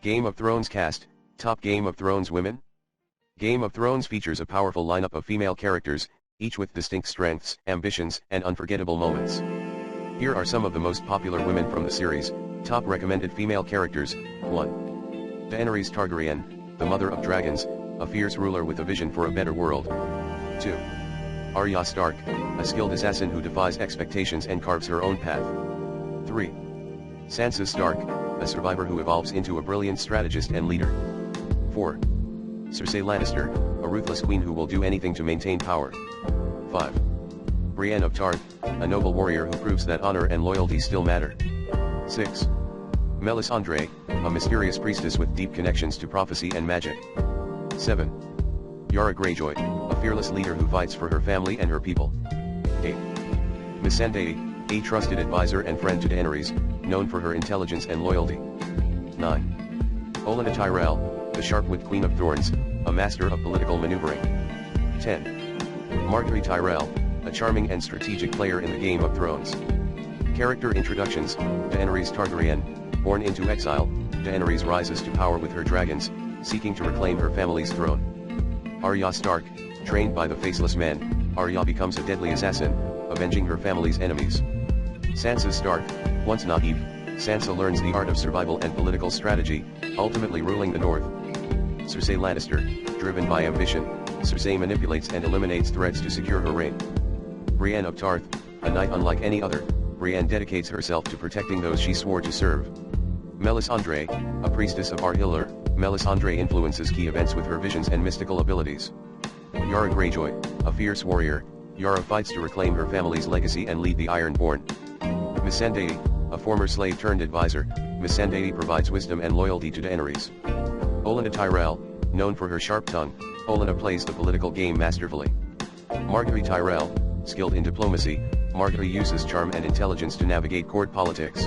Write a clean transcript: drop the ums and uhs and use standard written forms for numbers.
Game of Thrones cast, top Game of Thrones women? Game of Thrones features a powerful lineup of female characters, each with distinct strengths, ambitions, and unforgettable moments. Here are some of the most popular women from the series. Top recommended female characters. 1. Daenerys Targaryen, the mother of dragons, a fierce ruler with a vision for a better world. 2. Arya Stark, a skilled assassin who defies expectations and carves her own path. 3. Sansa Stark, a survivor who evolves into a brilliant strategist and leader. 4. Cersei Lannister, a ruthless queen who will do anything to maintain power. 5. Brienne of Tarth, a noble warrior who proves that honor and loyalty still matter. 6. Melisandre, a mysterious priestess with deep connections to prophecy and magic. 7. Yara Greyjoy, a fearless leader who fights for her family and her people. 8. Missandei, a trusted advisor and friend to Daenerys, known for her intelligence and loyalty. 9. Olenna Tyrell, the sharp-witted Queen of Thorns, a master of political maneuvering. 10. Margaery Tyrell, a charming and strategic player in the Game of Thrones. Character introductions. Daenerys Targaryen, born into exile, Daenerys rises to power with her dragons, seeking to reclaim her family's throne. Arya Stark, trained by the Faceless Man, Arya becomes a deadly assassin, avenging her family's enemies. Sansa Stark, once naive, Sansa learns the art of survival and political strategy, ultimately ruling the North. Cersei Lannister, driven by ambition, Cersei manipulates and eliminates threats to secure her reign. Brienne of Tarth, a knight unlike any other, Brienne dedicates herself to protecting those she swore to serve. Melisandre, a priestess of Arhillar, Melisandre influences key events with her visions and mystical abilities. Yara Greyjoy, a fierce warrior, Yara fights to reclaim her family's legacy and lead the Ironborn. Missandei, a former slave turned advisor, Missandei provides wisdom and loyalty to Daenerys. Olenna Tyrell, known for her sharp tongue, Olenna plays the political game masterfully. Margaery Tyrell, skilled in diplomacy, Margaery uses charm and intelligence to navigate court politics.